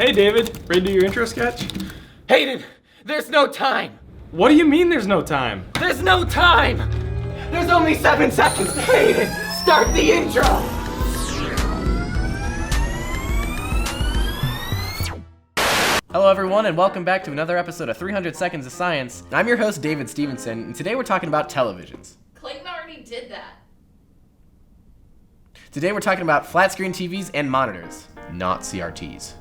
Hey David, ready to do your intro sketch? Hayden, there's no time! What do you mean there's no time? There's no time! There's only 7 seconds! Hayden, start the intro! Hello everyone and welcome back to another episode of 300 Seconds of Science. I'm your host David Stephenson and today we're talking about televisions. Clayton already did that. Today we're talking about flat screen TVs and monitors, not CRTs.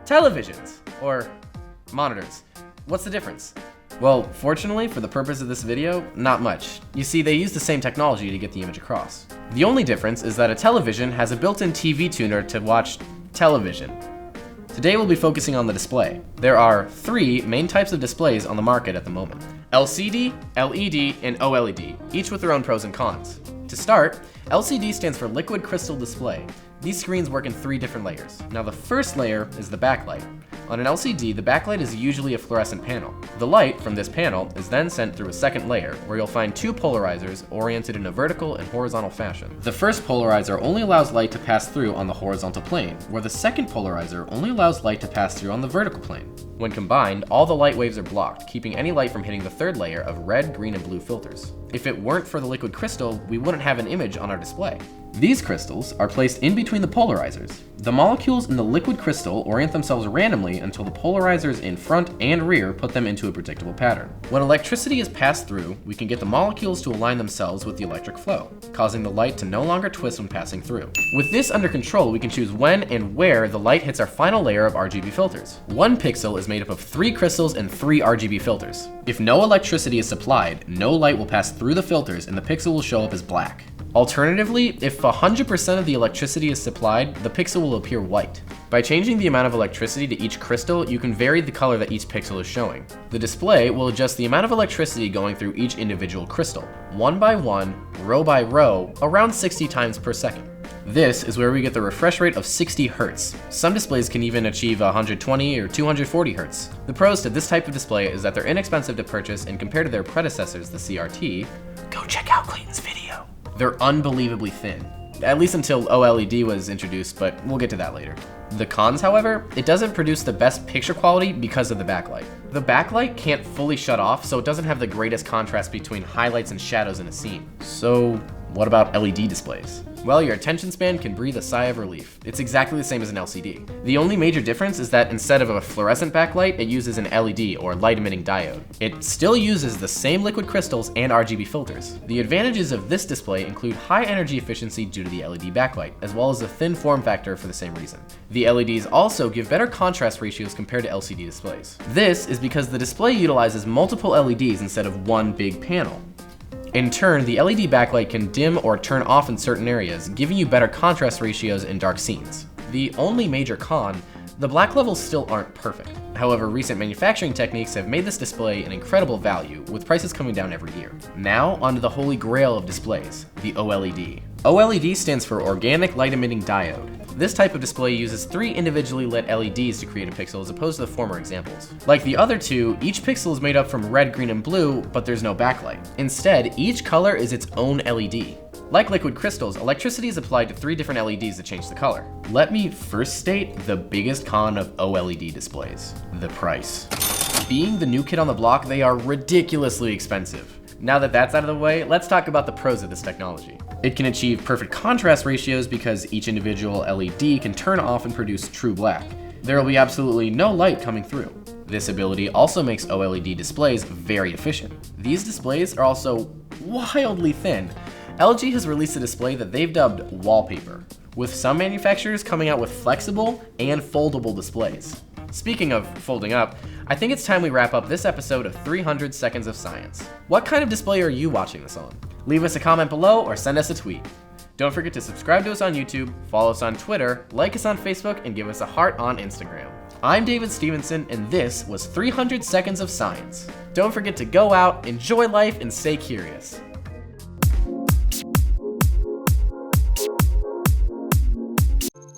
Televisions, or monitors. What's the difference? Well, fortunately for the purpose of this video, not much. You see, they use the same technology to get the image across. The only difference is that a television has a built-in TV tuner to watch television. Today we'll be focusing on the display. There are 3 main types of displays on the market at the moment: LCD, LED, and OLED, each with their own pros and cons. To start, LCD stands for liquid crystal display. These screens work in 3 different layers. Now the first layer is the backlight. On an LCD, the backlight is usually a fluorescent panel. The light from this panel is then sent through a second layer, where you'll find 2 polarizers oriented in a vertical and horizontal fashion. The first polarizer only allows light to pass through on the horizontal plane, where the second polarizer only allows light to pass through on the vertical plane. When combined, all the light waves are blocked, keeping any light from hitting the third layer of red, green, and blue filters. If it weren't for the liquid crystal, we wouldn't have an image on our display. These crystals are placed in between the polarizers. The molecules in the liquid crystal orient themselves randomly until the polarizers in front and rear put them into a predictable pattern. When electricity is passed through, we can get the molecules to align themselves with the electric flow, causing the light to no longer twist when passing through. With this under control, we can choose when and where the light hits our final layer of RGB filters. 1 pixel is made up of 3 crystals and 3 RGB filters. If no electricity is supplied, no light will pass through the filters and the pixel will show up as black. Alternatively, if 100% of the electricity is supplied, the pixel will appear white. By changing the amount of electricity to each crystal, you can vary the color that each pixel is showing. The display will adjust the amount of electricity going through each individual crystal, one by one, row by row, around 60 times per second. This is where we get the refresh rate of 60 Hz. Some displays can even achieve 120 or 240 Hz. The pros to this type of display is that they're inexpensive to purchase, and compared to their predecessors, the CRT, go check out Clayton's video. They're unbelievably thin, at least until OLED was introduced, but we'll get to that later. The cons, however, it doesn't produce the best picture quality because of the backlight. The backlight can't fully shut off, so it doesn't have the greatest contrast between highlights and shadows in a scene. So what about LED displays? Well, your attention span can breathe a sigh of relief. It's exactly the same as an LCD. The only major difference is that instead of a fluorescent backlight, it uses an LED or light emitting diode. It still uses the same liquid crystals and RGB filters. The advantages of this display include high energy efficiency due to the LED backlight, as well as a thin form factor for the same reason. The LEDs also give better contrast ratios compared to LCD displays. This is because the display utilizes multiple LEDs instead of one big panel. In turn, the LED backlight can dim or turn off in certain areas, giving you better contrast ratios in dark scenes. The only major con, the black levels still aren't perfect. However, recent manufacturing techniques have made this display an incredible value, with prices coming down every year. Now, onto the holy grail of displays, the OLED. OLED stands for Organic Light Emitting Diode. This type of display uses 3 individually lit LEDs to create a pixel as opposed to the former examples. Like the other 2, each pixel is made up from red, green, and blue, but there's no backlight. Instead, each color is its own LED. Like liquid crystals, electricity is applied to 3 different LEDs to change the color. Let me first state the biggest con of OLED displays: the price. Being the new kid on the block, they are ridiculously expensive. Now that that's out of the way, let's talk about the pros of this technology. It can achieve perfect contrast ratios because each individual LED can turn off and produce true black. There will be absolutely no light coming through. This ability also makes OLED displays very efficient. These displays are also wildly thin. LG has released a display that they've dubbed wallpaper, with some manufacturers coming out with flexible and foldable displays. Speaking of folding up, I think it's time we wrap up this episode of 300 Seconds of Science. What kind of display are you watching this on? Leave us a comment below or send us a tweet. Don't forget to subscribe to us on YouTube, follow us on Twitter, like us on Facebook, and give us a heart on Instagram. I'm David Stephenson, and this was 300 Seconds of Science. Don't forget to go out, enjoy life, and stay curious.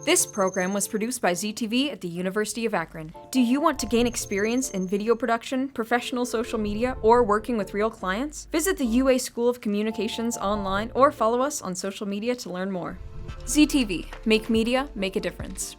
This program was produced by ZTV at the University of Akron. Do you want to gain experience in video production, professional social media, or working with real clients? Visit the UA School of Communications online or follow us on social media to learn more. ZTV, make media, make a difference.